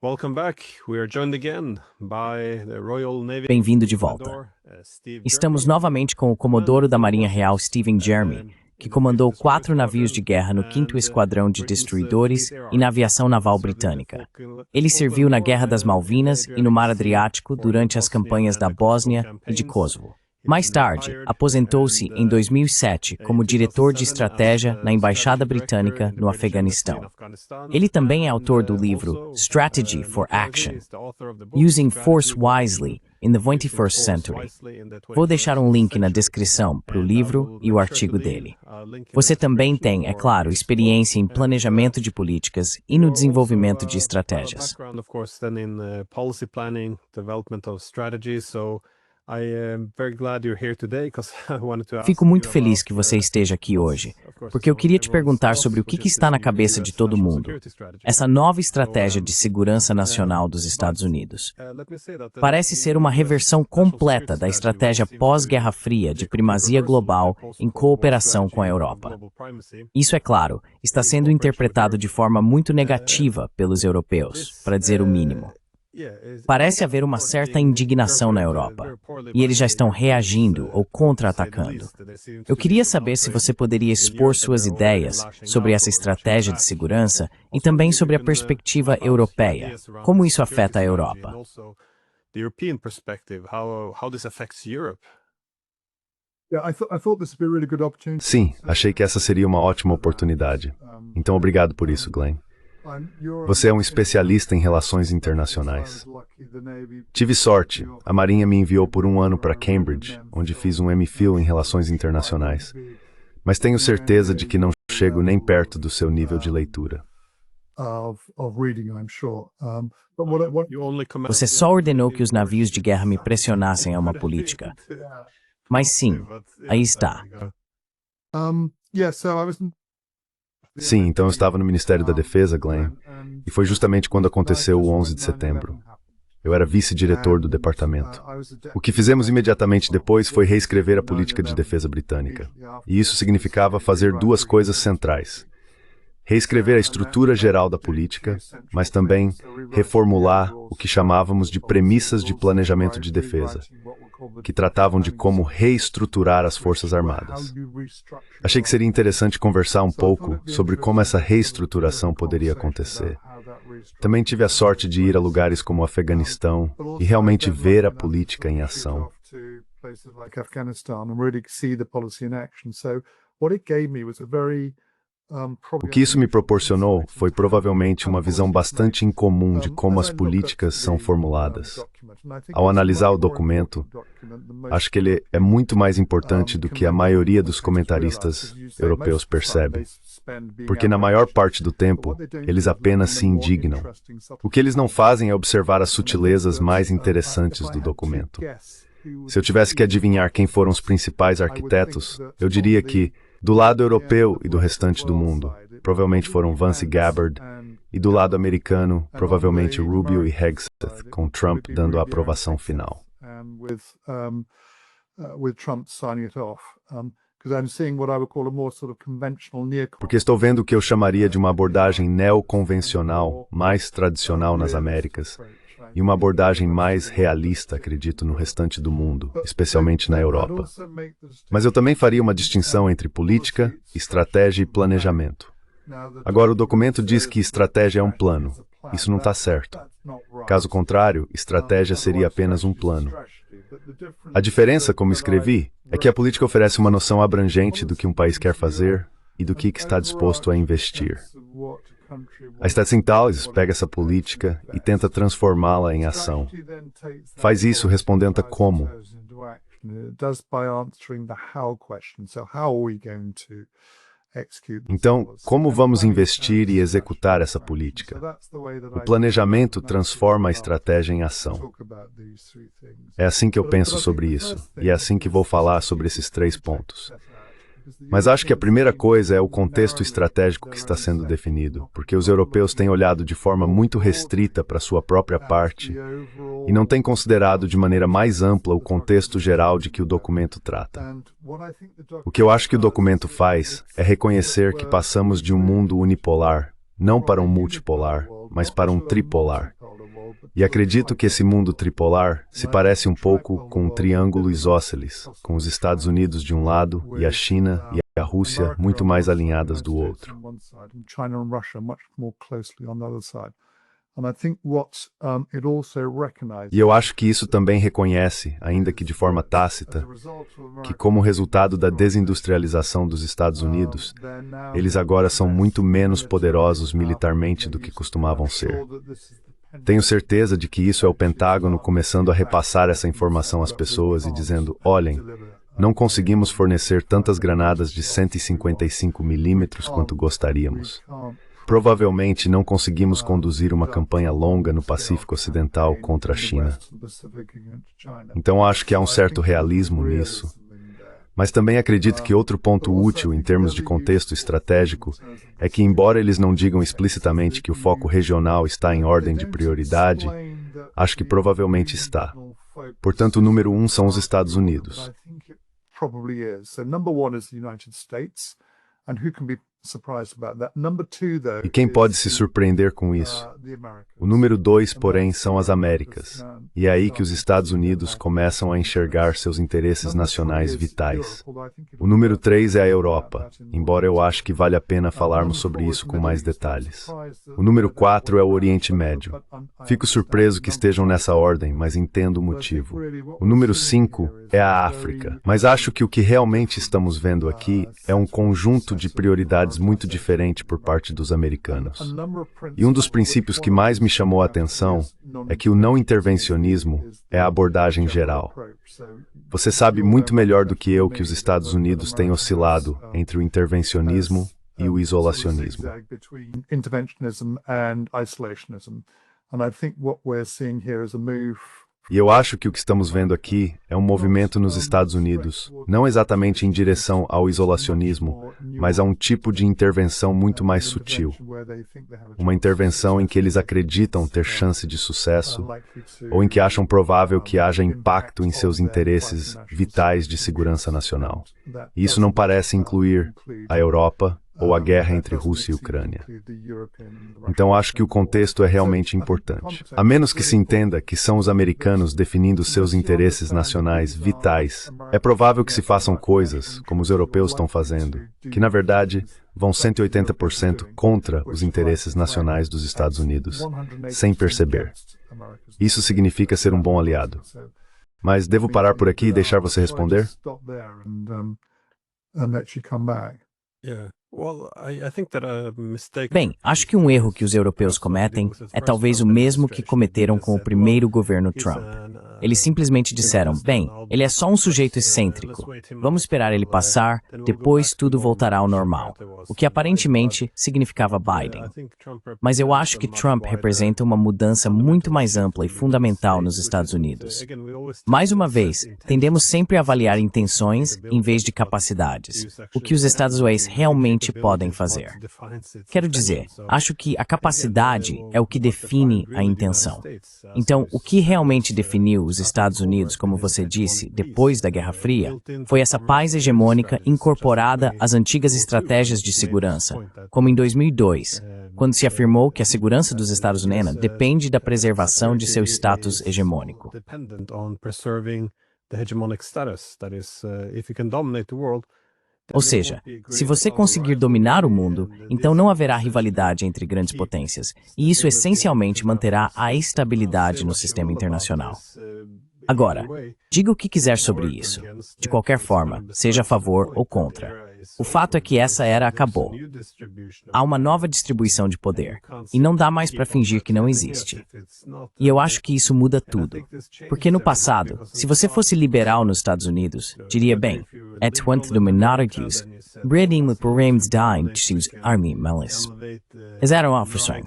Welcome back. We are joined again by the Royal Navy. Bem-vindo de volta. Estamos novamente com o Comodoro da Marinha Real Stephen Jeremy, que comandou 4 navios de guerra no 5º Esquadrão de Destruidores e na Aviação Naval Britânica. Ele serviu na Guerra das Malvinas e no Mar Adriático durante as campanhas da Bósnia e de Kosovo. Mais tarde, aposentou-se em 2007 como diretor de estratégia na Embaixada Britânica no Afeganistão. Ele também é autor do livro Strategy for Action: Using Force Wisely in the 21st Century. Vou deixar um link na descrição para o livro e o artigo dele. Você também tem, é claro, experiência em planejamento de políticas e no desenvolvimento de estratégias. Fico muito feliz que você esteja aqui hoje, porque eu queria te perguntar sobre o que está na cabeça de todo mundo, essa nova estratégia de segurança nacional dos Estados Unidos. Parece ser uma reversão completa da estratégia pós-Guerra Fria de primazia global em cooperação com a Europa. Isso, é claro, está sendo interpretado de forma muito negativa pelos europeus, para dizer o mínimo. Parece haver uma certa indignação na Europa, e eles já estão reagindo ou contra-atacando. Eu queria saber se você poderia expor suas ideias sobre essa estratégia de segurança e também sobre a perspectiva europeia. Como isso afeta a Europa? Sim, achei que essa seria uma ótima oportunidade. Então, obrigado por isso, Glenn. Você é um especialista em relações internacionais. Tive sorte. A Marinha me enviou por 1 ano para Cambridge, onde fiz um MPhil em relações internacionais. Mas tenho certeza de que não chego nem perto do seu nível de leitura. Você só ordenou que os navios de guerra me pressionassem a uma política. Mas sim, aí está. Sim, então eu estava no Ministério da Defesa, Glenn, e foi justamente quando aconteceu o 11 de setembro. Eu era vice-diretor do departamento. O que fizemos imediatamente depois foi reescrever a política de defesa britânica. E isso significava fazer 2 coisas centrais: reescrever a estrutura geral da política, mas também reformular o que chamávamos de premissas de planejamento de defesa, que tratavam de como reestruturar as Forças Armadas. Achei que seria interessante conversar um pouco sobre como essa reestruturação poderia acontecer. Também tive a sorte de ir a lugares como o Afeganistão e realmente ver a política em ação. O que isso me proporcionou foi provavelmente uma visão bastante incomum de como as políticas são formuladas. Ao analisar o documento, acho que ele é muito mais importante do que a maioria dos comentaristas europeus percebe, porque na maior parte do tempo, eles apenas se indignam. O que eles não fazem é observar as sutilezas mais interessantes do documento. Se eu tivesse que adivinhar quem foram os principais arquitetos, eu diria que, do lado europeu e do restante do mundo, provavelmente foram Vance e Gabbard, e do lado americano, provavelmente Rubio e Hegseth, com Trump dando a aprovação final. Porque estou vendo o que eu chamaria de uma abordagem neoconvencional, mais tradicional nas Américas, e uma abordagem mais realista, acredito, no restante do mundo, especialmente na Europa. Mas eu também faria uma distinção entre política, estratégia e planejamento. Agora, o documento diz que estratégia é um plano. Isso não está certo. Caso contrário, estratégia seria apenas um plano. A diferença, como escrevi, é que a política oferece uma noção abrangente do que um país quer fazer e do que está disposto a investir. A Stats Intelligence pega essa política e tenta transformá-la em ação. Faz isso respondendo a como. Então, como vamos investir e executar essa política? O planejamento transforma a estratégia em ação. É assim que eu penso sobre isso, e é assim que vou falar sobre esses 3 pontos. Mas acho que a primeira coisa é o contexto estratégico que está sendo definido, porque os europeus têm olhado de forma muito restrita para sua própria parte e não têm considerado de maneira mais ampla o contexto geral de que o documento trata. O que eu acho que o documento faz é reconhecer que passamos de um mundo unipolar, não para um multipolar, mas para um tripolar. E acredito que esse mundo tripolar se parece um pouco com um triângulo isósceles, com os Estados Unidos de um lado e a China e a Rússia muito mais alinhadas do outro. E eu acho que isso também reconhece, ainda que de forma tácita, que como resultado da desindustrialização dos Estados Unidos, eles agora são muito menos poderosos militarmente do que costumavam ser. Tenho certeza de que isso é o Pentágono começando a repassar essa informação às pessoas e dizendo, olhem, não conseguimos fornecer tantas granadas de 155 milímetros quanto gostaríamos. Provavelmente não conseguimos conduzir uma campanha longa no Pacífico Ocidental contra a China. Então acho que há um certo realismo nisso. Mas também acredito que outro ponto útil em termos de contexto estratégico é que, embora eles não digam explicitamente que o foco regional está em ordem de prioridade, acho que provavelmente está. Portanto, o número 1 são os Estados Unidos. E quem pode se surpreender com isso? O número 2, porém, são as Américas. E é aí que os Estados Unidos começam a enxergar seus interesses nacionais vitais. O número 3 é a Europa, embora eu ache que vale a pena falarmos sobre isso com mais detalhes. O número 4 é o Oriente Médio. Fico surpreso que estejam nessa ordem, mas entendo o motivo. O número 5 é a África, mas acho que o que realmente estamos vendo aqui é um conjunto de prioridades muito diferente por parte dos americanos. E um dos princípios que mais me chamou a atenção é que o não intervencionismo é a abordagem geral. Você sabe muito melhor do que eu que os Estados Unidos têm oscilado entre o intervencionismo e o isolacionismo. E eu acho que o que estamos vendo aqui é um movimento nos Estados Unidos, não exatamente em direção ao isolacionismo, mas a um tipo de intervenção muito mais sutil. Uma intervenção em que eles acreditam ter chance de sucesso, ou em que acham provável que haja impacto em seus interesses vitais de segurança nacional. E isso não parece incluir a Europa ou a guerra entre Rússia e Ucrânia. Então acho que o contexto é realmente importante. A menos que se entenda que são os americanos definindo seus interesses nacionais vitais, é provável que se façam coisas, como os europeus estão fazendo, que na verdade vão 180% contra os interesses nacionais dos Estados Unidos, sem perceber. Isso significa ser um bom aliado. Mas devo parar por aqui e deixar você responder? Bem, acho que um erro que os europeus cometem é talvez o mesmo que cometeram com o primeiro governo Trump. Eles simplesmente disseram, bem, ele é só um sujeito excêntrico. Vamos esperar ele passar, depois tudo voltará ao normal. O que aparentemente significava Biden. Mas eu acho que Trump representa uma mudança muito mais ampla e fundamental nos Estados Unidos. Mais uma vez, tendemos sempre a avaliar intenções em vez de capacidades. O que os Estados Unidos realmente podem fazer. Quero dizer, acho que a capacidade é o que define a intenção. Então, o que realmente definiu os Estados Unidos, como você disse, depois da Guerra Fria, foi essa paz hegemônica incorporada às antigas estratégias de segurança, como em 2002, quando se afirmou que a segurança dos Estados Unidos depende da preservação de seu status hegemônico. Ou seja, se você conseguir dominar o mundo, então não haverá rivalidade entre grandes potências, e isso essencialmente manterá a estabilidade no sistema internacional. Agora, diga o que quiser sobre isso. De qualquer forma, seja a favor ou contra. O fato é que essa era acabou. Há uma nova distribuição de poder, e não dá mais para fingir que não existe. E eu acho que isso muda tudo. Porque no passado, se você fosse liberal nos Estados Unidos, diria bem, et went the minorities, breeding with programmes dying to choose army malice. Is that an officer?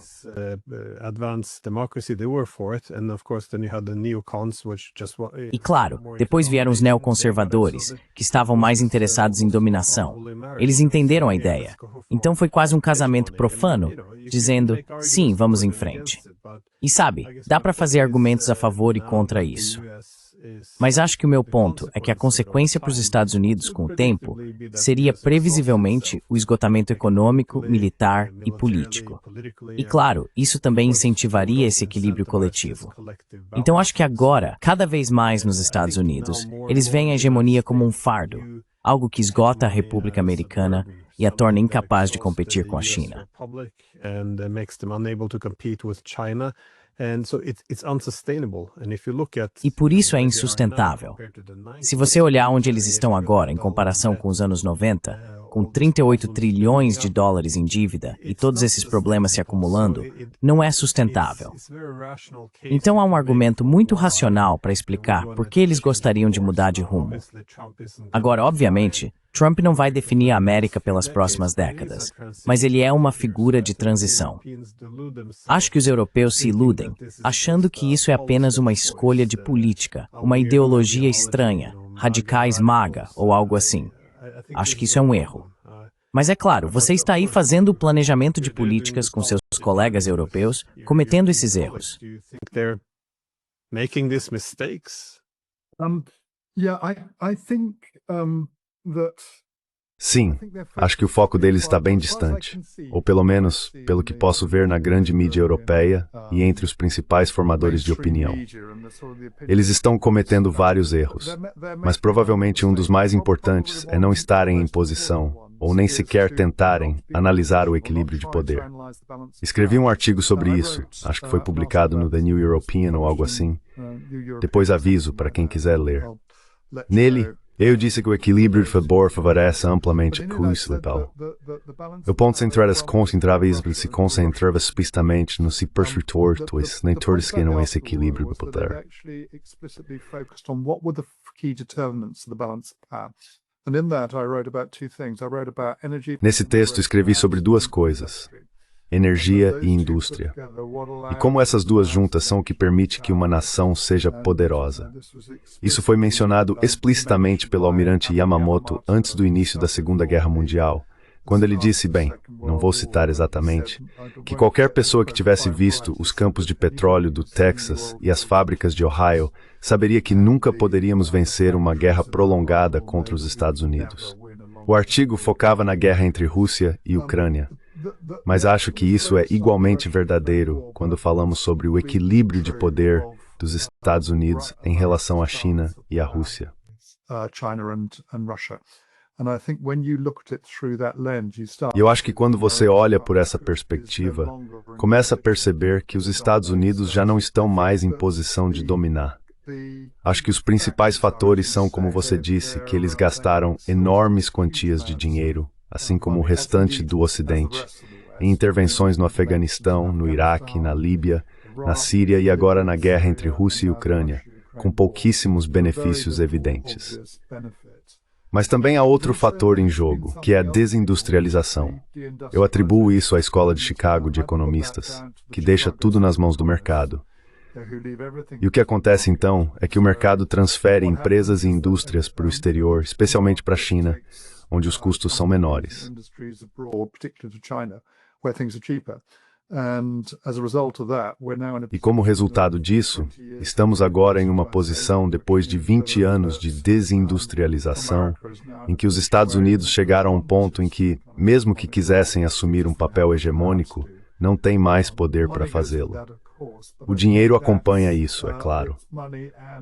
E claro, depois vieram os neoconservadores, que estavam mais interessados em dominação. Eles entenderam a ideia. Então foi quase um casamento profano, dizendo, sim, vamos em frente. E sabe, dá para fazer argumentos a favor e contra isso. Mas acho que o meu ponto é que a consequência para os Estados Unidos, com o tempo, seria previsivelmente o esgotamento econômico, militar e político. E claro, isso também incentivaria esse equilíbrio coletivo. Então acho que agora, cada vez mais nos Estados Unidos, eles veem a hegemonia como um fardo, algo que esgota a República Americana e a torna incapaz de competir com a China. E por isso é insustentável. Se você olhar onde eles estão agora, em comparação com os anos 90, com 38 trilhões de dólares em dívida e todos esses problemas se acumulando, não é sustentável. Então há um argumento muito racional para explicar por que eles gostariam de mudar de rumo. Agora, obviamente, Trump não vai definir a América pelas próximas décadas, mas ele é uma figura de transição. Acho que os europeus se iludem, achando que isso é apenas uma escolha de política, uma ideologia estranha, radicais MAGA ou algo assim. Acho que isso é um erro. Mas é claro, você está aí fazendo o planejamento de políticas com seus colegas europeus, cometendo esses erros. Sim, acho que o foco deles está bem distante, ou pelo menos, pelo que posso ver na grande mídia europeia e entre os principais formadores de opinião. Eles estão cometendo vários erros, mas provavelmente um dos mais importantes é não estarem em posição, ou nem sequer tentarem, analisar o equilíbrio de poder. Escrevi um artigo sobre isso, acho que foi publicado no The New European ou algo assim. Depois aviso para quem quiser ler. Nele, eu disse que o equilíbrio de poder favorece amplamente a coesão. O ponto central das concentráveis se concentrava explicitamente no se perpetuar nem todos que não esse equilíbrio de poder. Nesse texto escrevi sobre duas coisas: energia e indústria. E como essas duas juntas são o que permite que uma nação seja poderosa. Isso foi mencionado explicitamente pelo almirante Yamamoto antes do início da Segunda Guerra Mundial, quando ele disse, bem, não vou citar exatamente, que qualquer pessoa que tivesse visto os campos de petróleo do Texas e as fábricas de Ohio saberia que nunca poderíamos vencer uma guerra prolongada contra os Estados Unidos. O artigo focava na guerra entre Rússia e Ucrânia. Mas acho que isso é igualmente verdadeiro quando falamos sobre o equilíbrio de poder dos Estados Unidos em relação à China e à Rússia. E eu acho que quando você olha por essa perspectiva, começa a perceber que os Estados Unidos já não estão mais em posição de dominar. Acho que os principais fatores são, como você disse, que eles gastaram enormes quantias de dinheiro, assim como o restante do Ocidente, em intervenções no Afeganistão, no Iraque, na Líbia, na Síria e agora na guerra entre Rússia e Ucrânia, com pouquíssimos benefícios evidentes. Mas também há outro fator em jogo, que é a desindustrialização. Eu atribuo isso à Escola de Chicago de Economistas, que deixa tudo nas mãos do mercado. E o que acontece então é que o mercado transfere empresas e indústrias para o exterior, especialmente para a China, onde os custos são menores. E como resultado disso, estamos agora em uma posição, depois de 20 anos de desindustrialização, em que os Estados Unidos chegaram a um ponto em que, mesmo que quisessem assumir um papel hegemônico, não têm mais poder para fazê-lo. O dinheiro acompanha isso, é claro.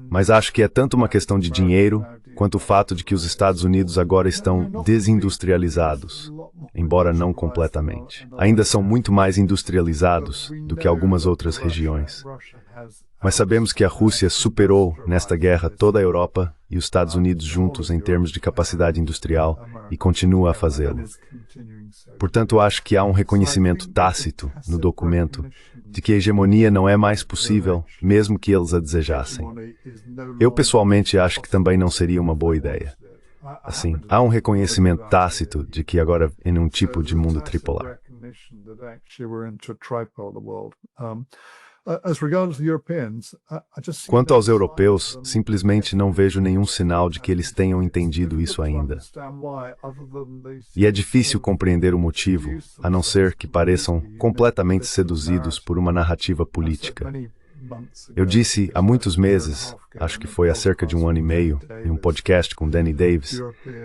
Mas acho que é tanto uma questão de dinheiro, quanto o fato de que os Estados Unidos agora estão desindustrializados, embora não completamente. Ainda são muito mais industrializados do que algumas outras regiões. Mas sabemos que a Rússia superou, nesta guerra, toda a Europa e os Estados Unidos juntos em termos de capacidade industrial e continua a fazê-lo. Portanto, acho que há um reconhecimento tácito no documento de que a hegemonia não é mais possível, mesmo que eles a desejassem. Eu, pessoalmente, acho que também não seria uma boa ideia. Assim, há um reconhecimento tácito de que agora em um tipo de mundo tripolar. Quanto aos europeus, simplesmente não vejo nenhum sinal de que eles tenham entendido isso ainda. E é difícil compreender o motivo, a não ser que pareçam completamente seduzidos por uma narrativa política. Eu disse há muitos meses, acho que foi há cerca de 1 ano e meio, em um podcast com Danny Davis,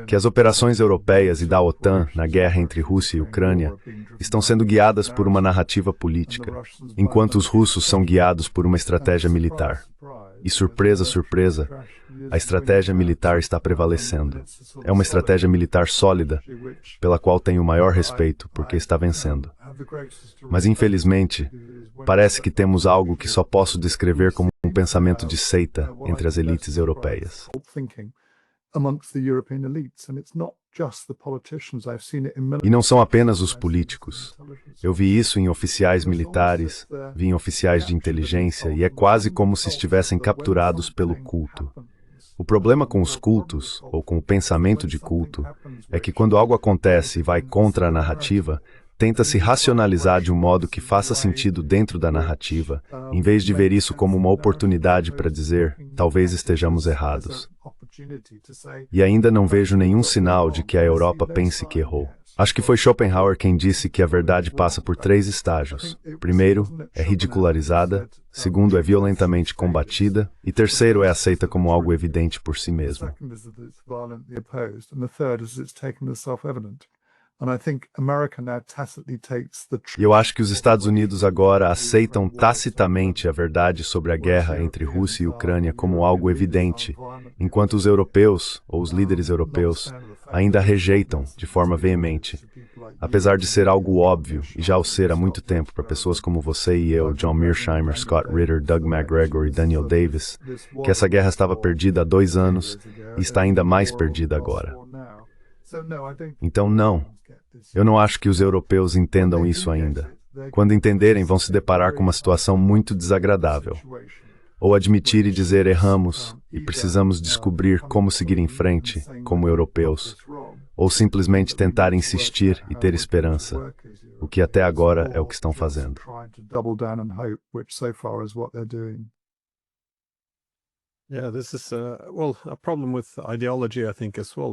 que as operações europeias e da OTAN na guerra entre Rússia e Ucrânia estão sendo guiadas por uma narrativa política, enquanto os russos são guiados por uma estratégia militar. E surpresa, surpresa, a estratégia militar está prevalecendo. É uma estratégia militar sólida, pela qual tenho o maior respeito, porque está vencendo. Mas, infelizmente, parece que temos algo que só posso descrever como um pensamento de seita entre as elites europeias. E não são apenas os políticos. Eu vi isso em oficiais militares, vi em oficiais de inteligência, e é quase como se estivessem capturados pelo culto. O problema com os cultos, ou com o pensamento de culto, é que quando algo acontece e vai contra a narrativa, tenta-se racionalizar de um modo que faça sentido dentro da narrativa, em vez de ver isso como uma oportunidade para dizer, talvez estejamos errados. E ainda não vejo nenhum sinal de que a Europa pense que errou. Acho que foi Schopenhauer quem disse que a verdade passa por 3 estágios. Primeiro, é ridicularizada. Segundo, é violentamente combatida. E terceiro, é aceita como algo evidente por si mesmo. E eu acho que os Estados Unidos agora aceitam tacitamente a verdade sobre a guerra entre Rússia e Ucrânia como algo evidente, enquanto os europeus, ou os líderes europeus, ainda a rejeitam de forma veemente. Apesar de ser algo óbvio, e já o ser há muito tempo para pessoas como você e eu, John Mearsheimer, Scott Ritter, Doug McGregor e Daniel Davis, que essa guerra estava perdida há 2 anos e está ainda mais perdida agora. Então, não. Eu não acho que os europeus entendam isso ainda. Quando entenderem, vão se deparar com uma situação muito desagradável. Ou admitir e dizer erramos e precisamos descobrir como seguir em frente, como europeus. Ou simplesmente tentar insistir e ter esperança, o que até agora é o que estão fazendo.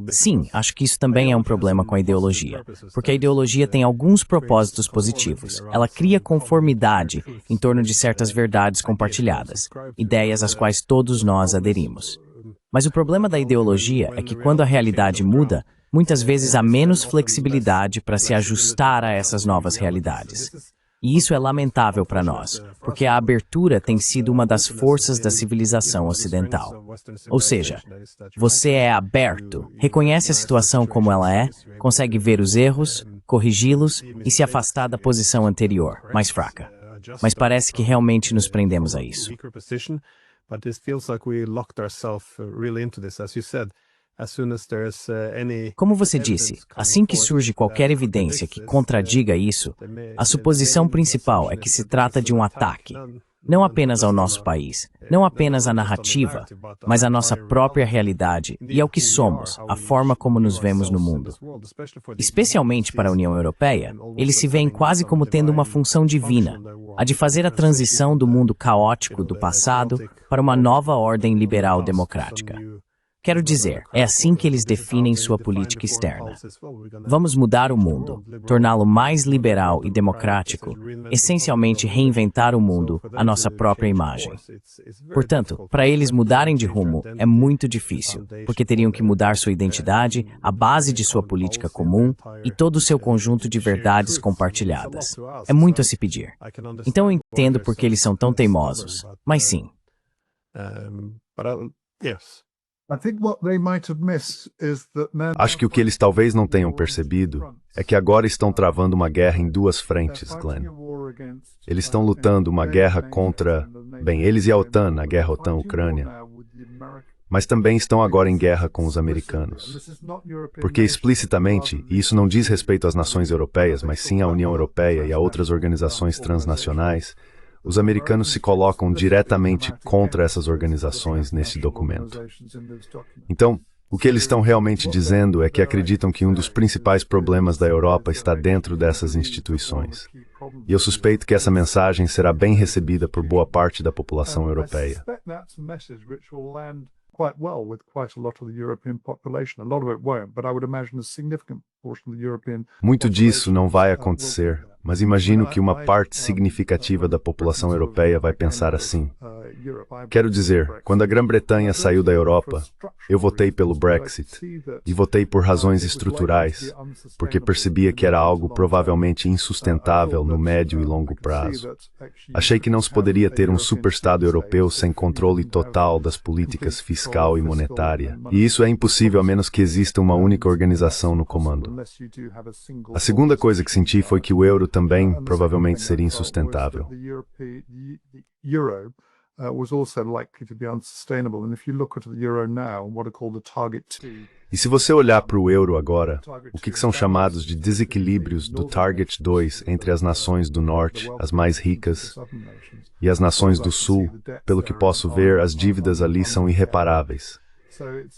Sim, acho que isso também é um problema com a ideologia, porque a ideologia tem alguns propósitos positivos. Ela cria conformidade em torno de certas verdades compartilhadas, ideias às quais todos nós aderimos. Mas o problema da ideologia é que quando a realidade muda, muitas vezes há menos flexibilidade para se ajustar a essas novas realidades. E isso é lamentável para nós, porque a abertura tem sido uma das forças da civilização ocidental. Ou seja, você é aberto, reconhece a situação como ela é, consegue ver os erros, corrigi-los e se afastar da posição anterior, mais fraca. Mas parece que realmente nos prendemos a isso. Como você disse, assim que surge qualquer evidência que contradiga isso, a suposição principal é que se trata de um ataque, não apenas ao nosso país, não apenas à narrativa, mas à nossa própria realidade e ao que somos, a forma como nos vemos no mundo. Especialmente para a União Europeia, eles se veem quase como tendo uma função divina, a de fazer a transição do mundo caótico do passado para uma nova ordem liberal democrática. Quero dizer, é assim que eles definem sua política externa. Vamos mudar o mundo, torná-lo mais liberal e democrático, essencialmente reinventar o mundo à nossa própria imagem. Portanto, para eles mudarem de rumo é muito difícil, porque teriam que mudar sua identidade, a base de sua política comum e todo o seu conjunto de verdades compartilhadas. É muito a se pedir. Então eu entendo por que eles são tão teimosos, mas sim. Acho que o que eles talvez não tenham percebido é que agora estão travando uma guerra em 2 frentes, Glenn. Eles estão lutando uma guerra contra, eles e a OTAN, na guerra OTAN-Ucrânia, mas também estão agora em guerra com os americanos. Porque explicitamente, e isso não diz respeito às nações europeias, mas sim à União Europeia e a outras organizações transnacionais, os americanos se colocam diretamente contra essas organizações nesse documento. Então, o que eles estão realmente dizendo é que acreditam que um dos principais problemas da Europa está dentro dessas instituições. E eu suspeito que essa mensagem será bem recebida por boa parte da população europeia. Muito disso não vai acontecer, mas imagino que uma parte significativa da população europeia vai pensar assim. Quero dizer, quando a Grã-Bretanha saiu da Europa, eu votei pelo Brexit e votei por razões estruturais, porque percebia que era algo provavelmente insustentável no médio e longo prazo. Achei que não se poderia ter um superestado europeu sem controle total das políticas fiscal e monetária, e isso é impossível a menos que exista uma única organização no comando. A segunda coisa que senti foi que o euro também provavelmente seria insustentável. E se você olhar para o euro agora, o que são chamados de desequilíbrios do Target 2 entre as nações do Norte, as mais ricas, e as nações do Sul, pelo que posso ver, as dívidas ali são irreparáveis.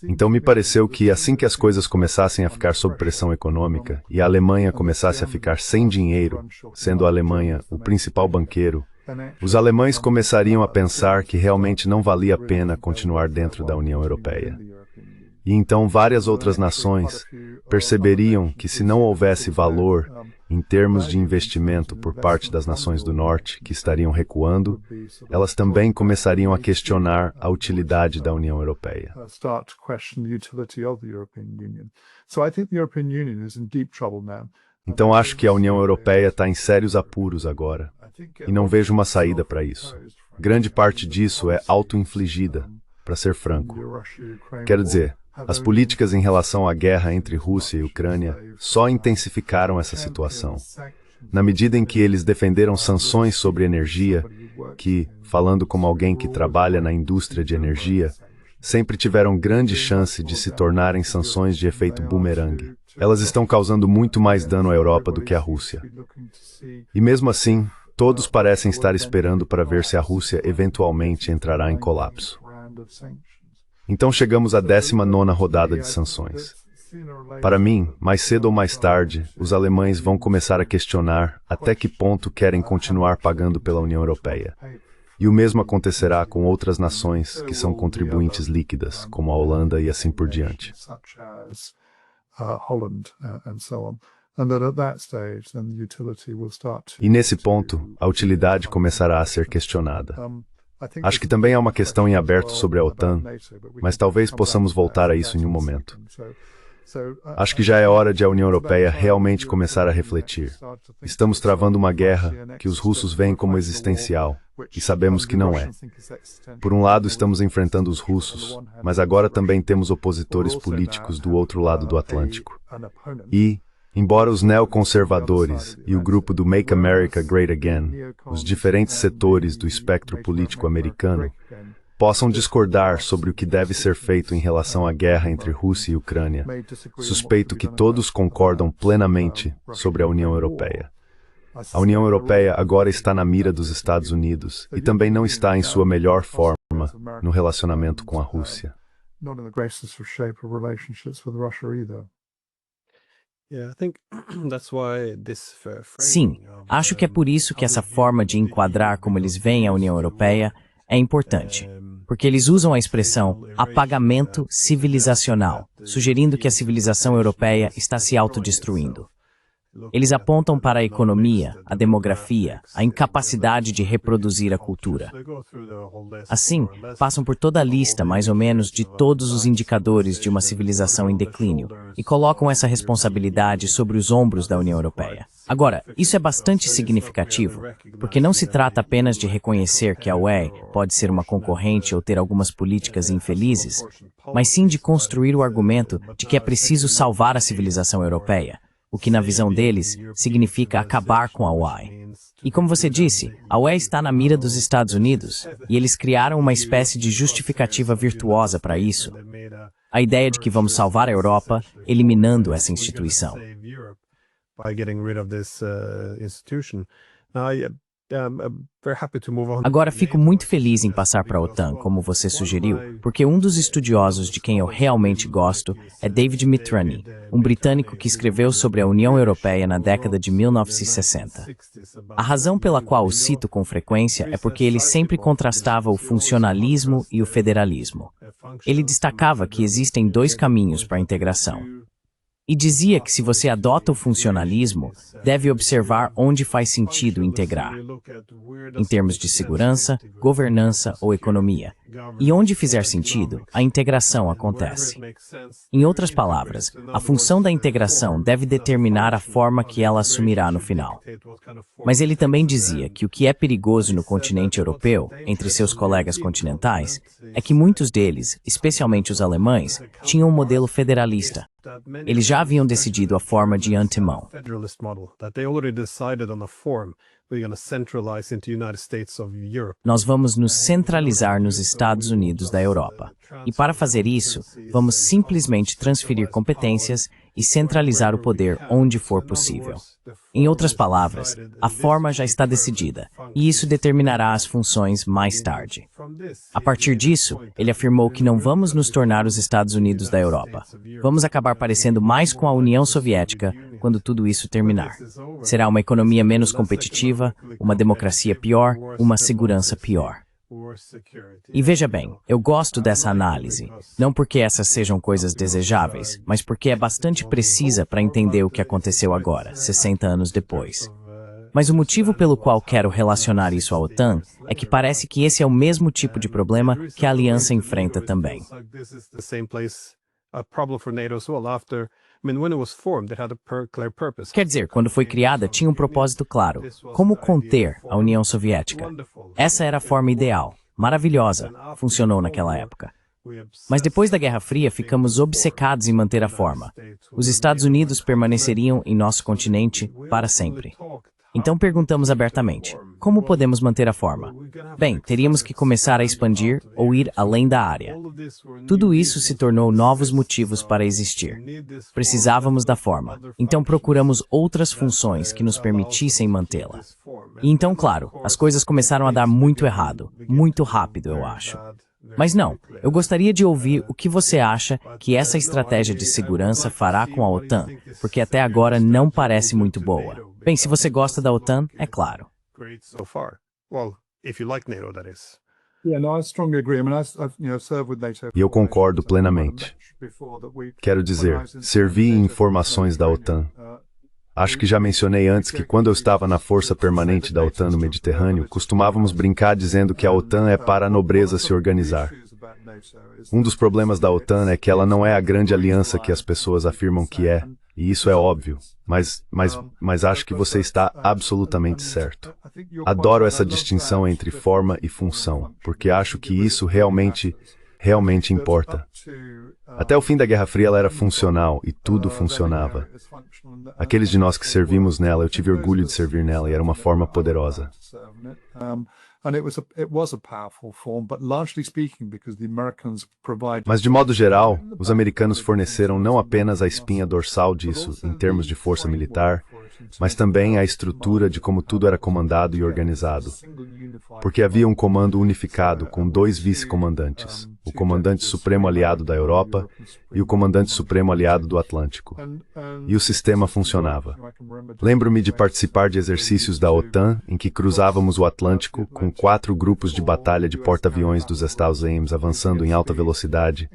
Então me pareceu que assim que as coisas começassem a ficar sob pressão econômica e a Alemanha começasse a ficar sem dinheiro, sendo a Alemanha o principal banqueiro, os alemães começariam a pensar que realmente não valia a pena continuar dentro da União Europeia. E então várias outras nações perceberiam que se não houvesse valor em termos de investimento por parte das nações do Norte, que estariam recuando, elas também começariam a questionar a utilidade da União Europeia. Então acho que a União Europeia está em sérios apuros agora, e não vejo uma saída para isso. Grande parte disso é auto-infligida, para ser franco. Quero dizer, as políticas em relação à guerra entre Rússia e Ucrânia só intensificaram essa situação. Na medida em que eles defenderam sanções sobre energia, que, falando como alguém que trabalha na indústria de energia, sempre tiveram grande chance de se tornarem sanções de efeito boomerang. Elas estão causando muito mais dano à Europa do que à Rússia. E mesmo assim, todos parecem estar esperando para ver se a Rússia eventualmente entrará em colapso. Então chegamos à 19ª rodada de sanções. Para mim, mais cedo ou mais tarde, os alemães vão começar a questionar até que ponto querem continuar pagando pela União Europeia. E o mesmo acontecerá com outras nações que são contribuintes líquidas, como a Holanda e assim por diante. E nesse ponto, a utilidade começará a ser questionada. Acho que também há uma questão em aberto sobre a OTAN, mas talvez possamos voltar a isso em um momento. Acho que já é hora de a União Europeia realmente começar a refletir. Estamos travando uma guerra que os russos veem como existencial, e sabemos que não é. Por um lado, estamos enfrentando os russos, mas agora também temos opositores políticos do outro lado do Atlântico. E, embora os neoconservadores e o grupo do Make America Great Again, os diferentes setores do espectro político americano, possam discordar sobre o que deve ser feito em relação à guerra entre Rússia e Ucrânia, suspeito que todos concordam plenamente sobre a União Europeia. A União Europeia agora está na mira dos Estados Unidos e também não está em sua melhor forma no relacionamento com a Rússia. Sim, acho que é por isso que essa forma de enquadrar como eles veem a União Europeia é importante, porque eles usam a expressão apagamento civilizacional, sugerindo que a civilização europeia está se autodestruindo. Eles apontam para a economia, a demografia, a incapacidade de reproduzir a cultura. Assim, passam por toda a lista, mais ou menos, de todos os indicadores de uma civilização em declínio e colocam essa responsabilidade sobre os ombros da União Europeia. Agora, isso é bastante significativo, porque não se trata apenas de reconhecer que a UE pode ser uma concorrente ou ter algumas políticas infelizes, mas sim de construir o argumento de que é preciso salvar a civilização europeia, o que na visão deles significa acabar com a UE. E como você disse, a UE está na mira dos Estados Unidos, e eles criaram uma espécie de justificativa virtuosa para isso. A ideia de que vamos salvar a Europa eliminando essa instituição. Agora fico muito feliz em passar para a OTAN, como você sugeriu, porque um dos estudiosos de quem eu realmente gosto é David Mitrani, um britânico que escreveu sobre a União Europeia na década de 1960. A razão pela qual o cito com frequência é porque ele sempre contrastava o funcionalismo e o federalismo. Ele destacava que existem dois caminhos para a integração. E dizia que se você adota o funcionalismo, deve observar onde faz sentido integrar, em termos de segurança, governança ou economia. E onde fizer sentido, a integração acontece. Em outras palavras, a função da integração deve determinar a forma que ela assumirá no final. Mas ele também dizia que o que é perigoso no continente europeu, entre seus colegas continentais, é que muitos deles, especialmente os alemães, tinham um modelo federalista. Eles já haviam decidido a forma de antemão. Nós vamos nos centralizar nos Estados Unidos da Europa. E para fazer isso, vamos simplesmente transferir competências e centralizar o poder onde for possível. Em outras palavras, a forma já está decidida, e isso determinará as funções mais tarde. A partir disso, ele afirmou que não vamos nos tornar os Estados Unidos da Europa. Vamos acabar parecendo mais com a União Soviética quando tudo isso terminar. Será uma economia menos competitiva, uma democracia pior, uma segurança pior. E veja bem, eu gosto dessa análise, não porque essas sejam coisas desejáveis, mas porque é bastante precisa para entender o que aconteceu agora, 60 anos depois. Mas o motivo pelo qual quero relacionar isso à OTAN é que parece que esse é o mesmo tipo de problema que a aliança enfrenta também. Quer dizer, quando foi criada, tinha um propósito claro: como conter a União Soviética. Essa era a forma ideal, maravilhosa, funcionou naquela época. Mas depois da Guerra Fria, ficamos obcecados em manter a forma. Os Estados Unidos permaneceriam em nosso continente para sempre. Então perguntamos abertamente, como podemos manter a forma? Bem, teríamos que começar a expandir ou ir além da área. Tudo isso se tornou novos motivos para existir. Precisávamos da forma, então procuramos outras funções que nos permitissem mantê-la. E então, claro, as coisas começaram a dar muito errado, muito rápido, eu acho. Mas não, eu gostaria de ouvir o que você acha que essa estratégia de segurança fará com a OTAN, porque até agora não parece muito boa. Bem, se você gosta da OTAN, é claro. E eu concordo plenamente. Quero dizer, servi em informações da OTAN. Acho que já mencionei antes que quando eu estava na Força Permanente da OTAN no Mediterrâneo, costumávamos brincar dizendo que a OTAN é para a nobreza se organizar. Um dos problemas da OTAN é que ela não é a grande aliança que as pessoas afirmam que é, e isso é óbvio, mas acho que você está absolutamente certo. Adoro essa distinção entre forma e função, porque acho que isso realmente importa. Até o fim da Guerra Fria ela era funcional e tudo funcionava. Aqueles de nós que servimos nela, eu tive orgulho de servir nela e era uma forma poderosa. Mas de modo geral, os americanos forneceram não apenas a espinha dorsal disso, em termos de força militar, mas também a estrutura de como tudo era comandado e organizado. Porque havia um comando unificado com 2 vice-comandantes, o comandante supremo aliado da Europa e o comandante supremo aliado do Atlântico. E o sistema funcionava. Lembro-me de participar de exercícios da OTAN em que cruzávamos o Atlântico com 4 grupos de batalha de porta-aviões dos Estados Unidos avançando em alta velocidade,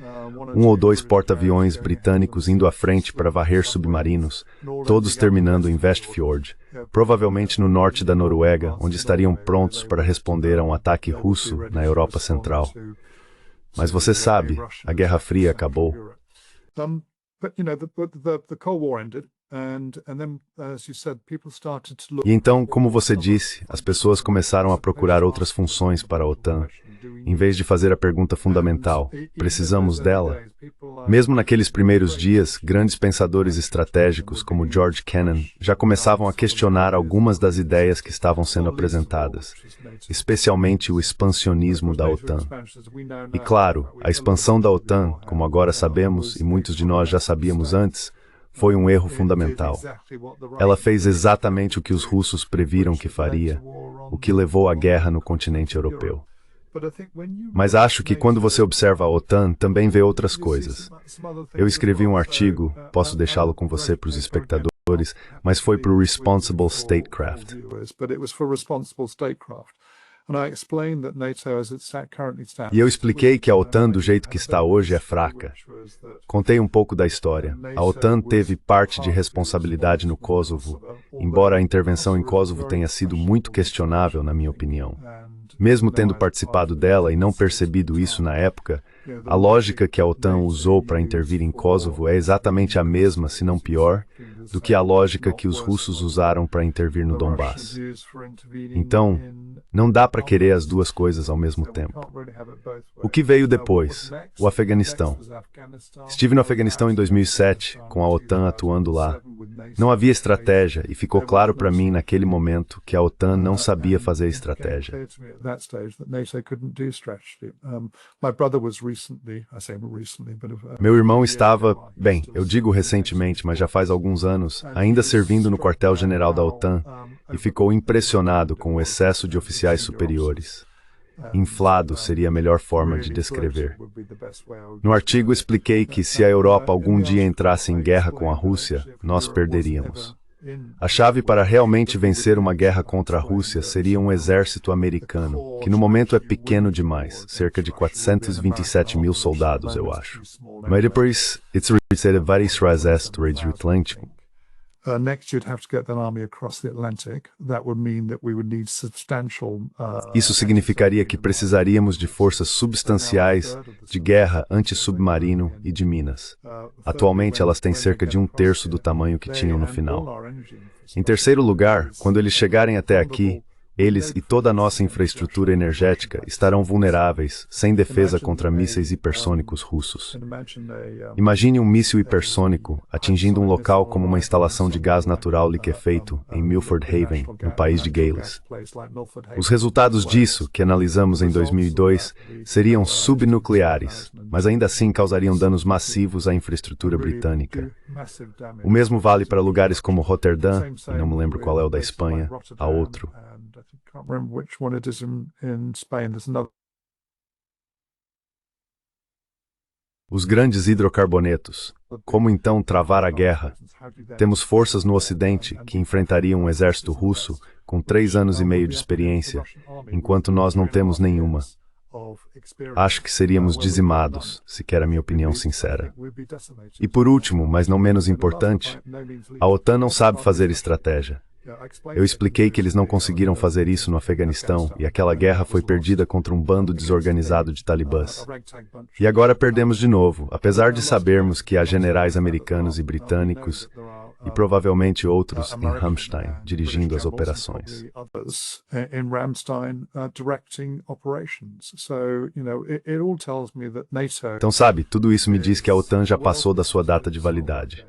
1 ou 2 porta-aviões britânicos indo à frente para varrer submarinos, todos terminando em Vestfjord, provavelmente no norte da Noruega, onde estariam prontos para responder a um ataque russo na Europa Central. Mas você sabe, a Guerra Fria acabou. E então, como você disse, as pessoas começaram a procurar outras funções para a OTAN, em vez de fazer a pergunta fundamental: precisamos dela? Mesmo naqueles primeiros dias, grandes pensadores estratégicos como George Kennan já começavam a questionar algumas das ideias que estavam sendo apresentadas, especialmente o expansionismo da OTAN. E claro, a expansão da OTAN, como agora sabemos e muitos de nós já sabíamos antes, foi um erro fundamental. Ela fez exatamente o que os russos previram que faria, o que levou à guerra no continente europeu. Mas acho que quando você observa a OTAN, também vê outras coisas. Eu escrevi um artigo, posso deixá-lo com você para os espectadores, mas foi para o Responsible Statecraft. E eu expliquei que a OTAN, do jeito que está hoje, é fraca. Contei um pouco da história. A OTAN teve parte de responsabilidade no Kosovo, embora a intervenção em Kosovo tenha sido muito questionável, na minha opinião. Mesmo tendo participado dela e não percebido isso na época, a lógica que a OTAN usou para intervir em Kosovo é exatamente a mesma, se não pior, do que a lógica que os russos usaram para intervir no Donbass. Então, não dá para querer as duas coisas ao mesmo tempo. O que veio depois? O Afeganistão. Estive no Afeganistão em 2007, com a OTAN atuando lá. Não havia estratégia e ficou claro para mim naquele momento que a OTAN não sabia fazer estratégia. Meu irmão estava, bem, eu digo recentemente, mas já faz alguns anos, ainda servindo no quartel-general da OTAN e ficou impressionado com o excesso de oficiais superiores. Inflado seria a melhor forma de descrever. No artigo expliquei que se a Europa algum dia entrasse em guerra com a Rússia, nós perderíamos. A chave para realmente vencer uma guerra contra a Rússia seria um exército americano, que no momento é pequeno demais, cerca de 427 mil soldados, eu acho. Mas depois, it's very exército do Atlântico. Isso significaria que precisaríamos de forças substanciais de guerra anti-submarino e de minas. Atualmente elas têm cerca de 1/3 do tamanho que tinham no final. Em terceiro lugar, quando eles chegarem até aqui, eles e toda a nossa infraestrutura energética estarão vulneráveis, sem defesa contra mísseis hipersônicos russos. Imagine um míssil hipersônico atingindo um local como uma instalação de gás natural liquefeito em Milford Haven, no país de Gales. Os resultados disso, que analisamos em 2002, seriam subnucleares, mas ainda assim causariam danos massivos à infraestrutura britânica. O mesmo vale para lugares como Roterdã, e não me lembro qual é o da Espanha, há outro. Os grandes hidrocarbonetos. Como então travar a guerra? Temos forças no Ocidente que enfrentariam um exército russo com 3 anos e meio de experiência, enquanto nós não temos nenhuma. Acho que seríamos dizimados, se quer a minha opinião sincera. E por último, mas não menos importante, a OTAN não sabe fazer estratégia. Eu expliquei que eles não conseguiram fazer isso no Afeganistão e aquela guerra foi perdida contra um bando desorganizado de talibãs. E agora perdemos de novo, apesar de sabermos que há generais americanos e britânicos e provavelmente outros em Ramstein dirigindo as operações. Então, sabe, tudo isso me diz que a OTAN já passou da sua data de validade.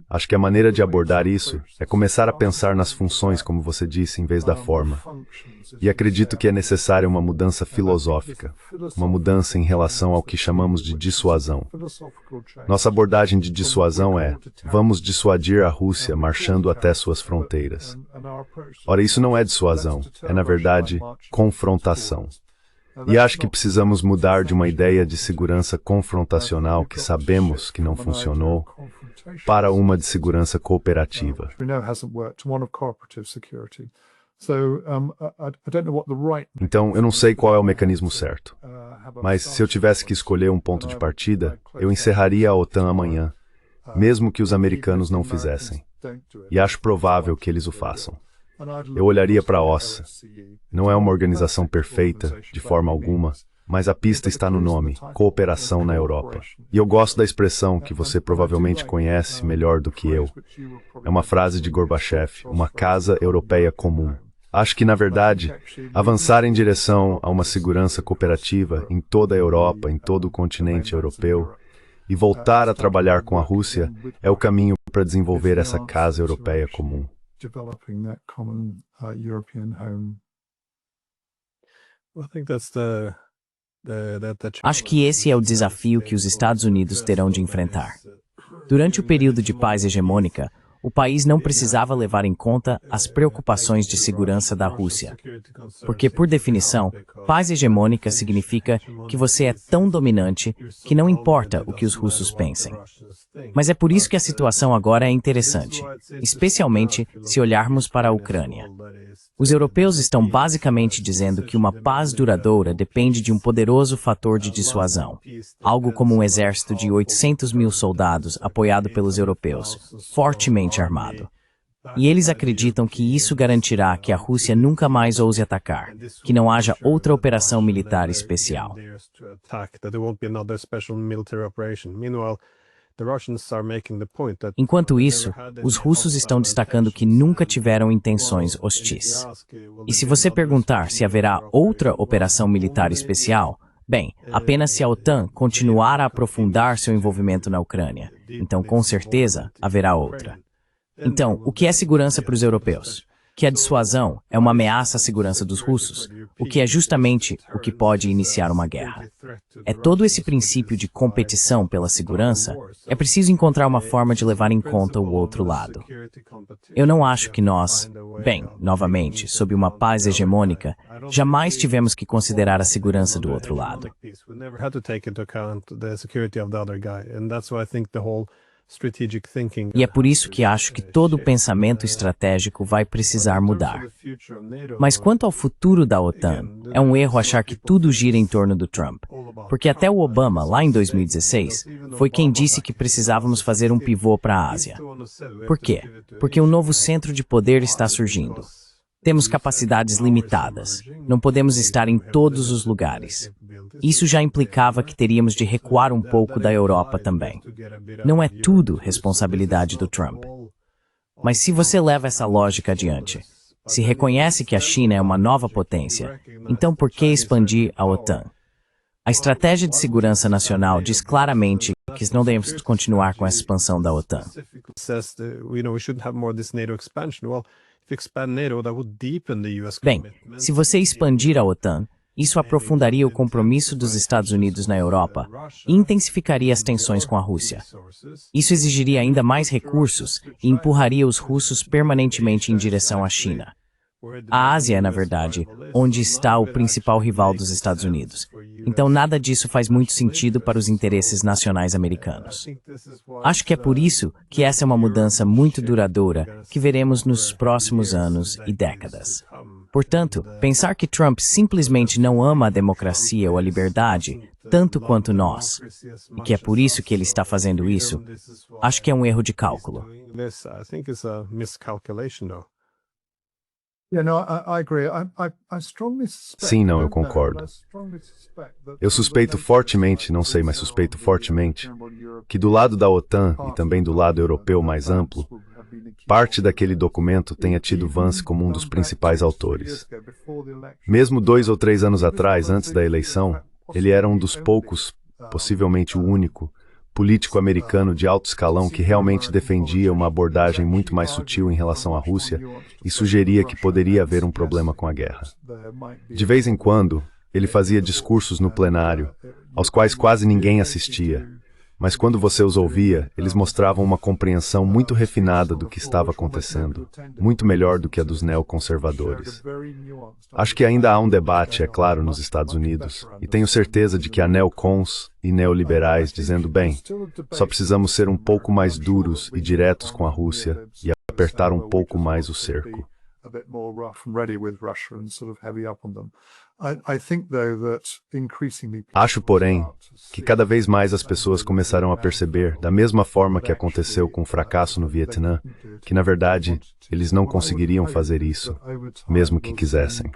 Acho que a maneira de abordar isso é começar a pensar nas funções, como você disse, em vez da forma. E acredito que é necessária uma mudança filosófica, uma mudança em relação ao que chamamos de dissuasão. Nossa abordagem de dissuasão é: vamos dissuadir a Rússia marchando até suas fronteiras. Ora, isso não é dissuasão, é na verdade confrontação. E acho que precisamos mudar de uma ideia de segurança confrontacional que sabemos que não funcionou para uma de segurança cooperativa. Então, eu não sei qual é o mecanismo certo, mas se eu tivesse que escolher um ponto de partida, eu encerraria a OTAN amanhã, mesmo que os americanos não fizessem. E acho provável que eles o façam. Eu olharia para a OSCE. Não é uma organização perfeita, de forma alguma, mas a pista está no nome, Cooperação na Europa. E eu gosto da expressão que você provavelmente conhece melhor do que eu. É uma frase de Gorbachev, uma casa europeia comum. Acho que, na verdade, avançar em direção a uma segurança cooperativa em toda a Europa, em todo o continente europeu, e voltar a trabalhar com a Rússia é o caminho para desenvolver essa casa europeia comum. Acho que esse é o desafio que os Estados Unidos terão de enfrentar. Durante o período de paz hegemônica, o país não precisava levar em conta as preocupações de segurança da Rússia. Porque, por definição, paz hegemônica significa que você é tão dominante que não importa o que os russos pensem. Mas é por isso que a situação agora é interessante, especialmente se olharmos para a Ucrânia. Os europeus estão basicamente dizendo que uma paz duradoura depende de um poderoso fator de dissuasão, algo como um exército de 800 mil soldados apoiado pelos europeus, fortemente armado. E eles acreditam que isso garantirá que a Rússia nunca mais ouse atacar, que não haja outra operação militar especial. Enquanto isso, os russos estão destacando que nunca tiveram intenções hostis. E se você perguntar se haverá outra operação militar especial, bem, apenas se a OTAN continuar a aprofundar seu envolvimento na Ucrânia. Então, com certeza, haverá outra. Então, o que é segurança para os europeus? Que a dissuasão é uma ameaça à segurança dos russos, o que é justamente o que pode iniciar uma guerra. É todo esse princípio de competição pela segurança, é preciso encontrar uma forma de levar em conta o outro lado. Eu não acho que nós, bem, novamente, sob uma paz hegemônica, jamais tivemos que considerar a segurança do outro lado. E é por isso que acho que todo o pensamento estratégico vai precisar mudar. Mas quanto ao futuro da OTAN, é um erro achar que tudo gira em torno do Trump. Porque até o Obama, lá em 2016, foi quem disse que precisávamos fazer um pivô para a Ásia. Por quê? Porque um novo centro de poder está surgindo. Temos capacidades limitadas. Não podemos estar em todos os lugares. Isso já implicava que teríamos de recuar um pouco da Europa também. Não é tudo responsabilidade do Trump. Mas se você leva essa lógica adiante, se reconhece que a China é uma nova potência, então por que expandir a OTAN? A estratégia de segurança nacional diz claramente que não devemos continuar com essa expansão da OTAN. Bem, se você expandir a OTAN, isso aprofundaria o compromisso dos Estados Unidos na Europa e intensificaria as tensões com a Rússia. Isso exigiria ainda mais recursos e empurraria os russos permanentemente em direção à China. A Ásia é, na verdade, onde está o principal rival dos Estados Unidos. Então nada disso faz muito sentido para os interesses nacionais americanos. Acho que é por isso que essa é uma mudança muito duradoura que veremos nos próximos anos e décadas. Portanto, pensar que Trump simplesmente não ama a democracia ou a liberdade, tanto quanto nós, e que é por isso que ele está fazendo isso, acho que é um erro de cálculo. Sim, não, eu concordo. Eu suspeito fortemente, não sei, mas suspeito fortemente, que do lado da OTAN e também do lado europeu mais amplo, parte daquele documento tenha tido Vance como um dos principais autores. Mesmo 2 ou 3 anos atrás, antes da eleição, ele era um dos poucos, possivelmente o único, político americano de alto escalão que realmente defendia uma abordagem muito mais sutil em relação à Rússia e sugeria que poderia haver um problema com a guerra. De vez em quando, ele fazia discursos no plenário, aos quais quase ninguém assistia, mas quando você os ouvia, eles mostravam uma compreensão muito refinada do que estava acontecendo, muito melhor do que a dos neoconservadores. Acho que ainda há um debate, é claro, nos Estados Unidos, e tenho certeza de que há neocons e neoliberais dizendo, bem, só precisamos ser um pouco mais duros e diretos com a Rússia e apertar um pouco mais o cerco. Acho, porém, que cada vez mais as pessoas começarão a perceber, da mesma forma que aconteceu com o fracasso no Vietnã, que, na verdade, eles não conseguiriam fazer isso, mesmo que quisessem.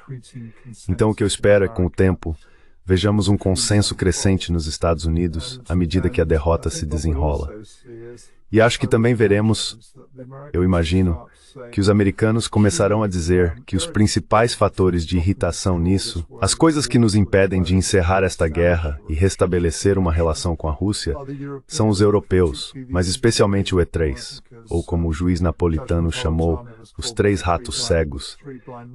Então, o que eu espero é, com o tempo, vejamos um consenso crescente nos Estados Unidos à medida que a derrota se desenrola. E acho que também veremos, eu imagino, que os americanos começarão a dizer que os principais fatores de irritação nisso, as coisas que nos impedem de encerrar esta guerra e restabelecer uma relação com a Rússia, são os europeus, mas especialmente o E3, ou como o juiz napolitano chamou, os 3 ratos cegos,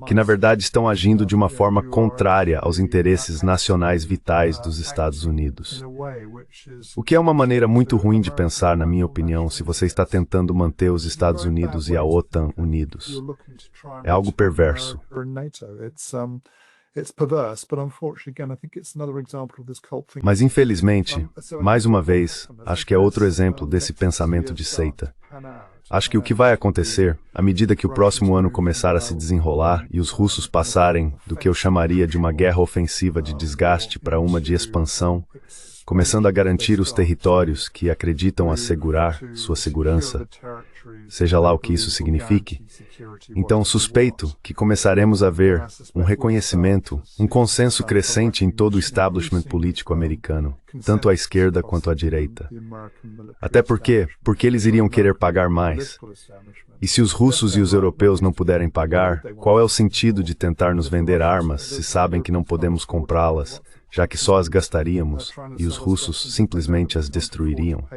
que na verdade estão agindo de uma forma contrária aos interesses nacionais vitais dos Estados Unidos. O que é uma maneira muito ruim de pensar, na minha opinião, se você está tentando manter os Estados Unidos e a OTAN unidos. É algo perverso. Mas, infelizmente, mais uma vez, acho que é outro exemplo desse pensamento de seita. Acho que o que vai acontecer, à medida que o próximo ano começar a se desenrolar e os russos passarem do que eu chamaria de uma guerra ofensiva de desgaste para uma de expansão, começando a garantir os territórios que acreditam assegurar sua segurança, seja lá o que isso signifique, então suspeito que começaremos a ver um reconhecimento, um consenso crescente em todo o establishment político americano, tanto à esquerda quanto à direita. Até porque eles iriam querer pagar mais. E se os russos e os europeus não puderem pagar, qual é o sentido de tentar nos vender armas se sabem que não podemos comprá-las, já que só as gastaríamos e os russos simplesmente as destruiriam?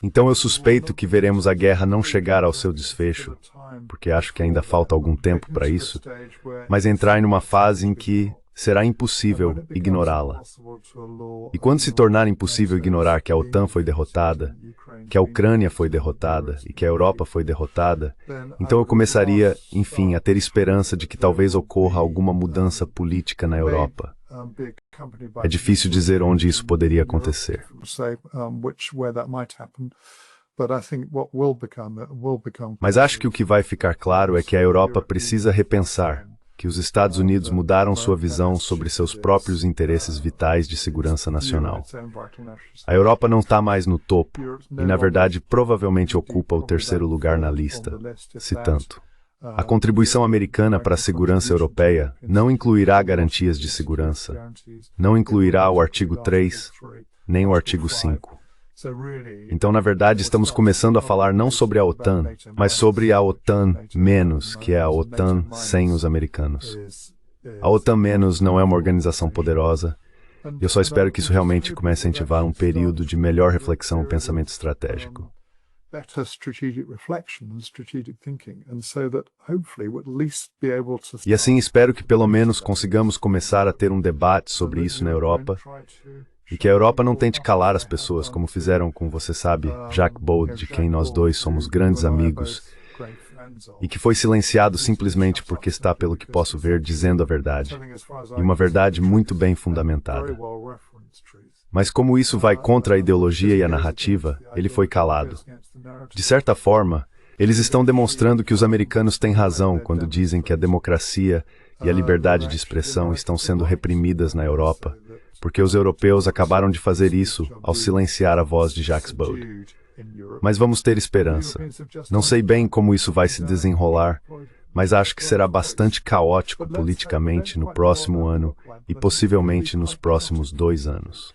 Então eu suspeito que veremos a guerra não chegar ao seu desfecho, porque acho que ainda falta algum tempo para isso, mas entrar em uma fase em que será impossível ignorá-la. E quando se tornar impossível ignorar que a OTAN foi derrotada, que a Ucrânia foi derrotada e que a Europa foi derrotada, então eu começaria, enfim, a ter esperança de que talvez ocorra alguma mudança política na Europa. É difícil dizer onde isso poderia acontecer. Mas acho que o que vai ficar claro é que a Europa precisa repensar que os Estados Unidos mudaram sua visão sobre seus próprios interesses vitais de segurança nacional. A Europa não está mais no topo e, na verdade, provavelmente ocupa o terceiro lugar na lista, se tanto. A contribuição americana para a segurança europeia não incluirá garantias de segurança, não incluirá o artigo 3, nem o artigo 5. Então, na verdade, estamos começando a falar não sobre a OTAN, mas sobre a OTAN menos, que é a OTAN sem os americanos. A OTAN menos não é uma organização poderosa, e eu só espero que isso realmente comece a incentivar um período de melhor reflexão e pensamento estratégico. E assim espero que pelo menos consigamos começar a ter um debate sobre isso na Europa, e que a Europa não tente calar as pessoas, como fizeram com, você sabe, Jacques Bode, de quem nós dois somos grandes amigos, e que foi silenciado simplesmente porque está, pelo que posso ver, dizendo a verdade, e uma verdade muito bem fundamentada. Mas como isso vai contra a ideologia e a narrativa, ele foi calado. De certa forma, eles estão demonstrando que os americanos têm razão quando dizem que a democracia e a liberdade de expressão estão sendo reprimidas na Europa, porque os europeus acabaram de fazer isso ao silenciar a voz de Jacques Bode. Mas vamos ter esperança. Não sei bem como isso vai se desenrolar, mas acho que será bastante caótico politicamente no próximo ano e possivelmente nos próximos 2 anos.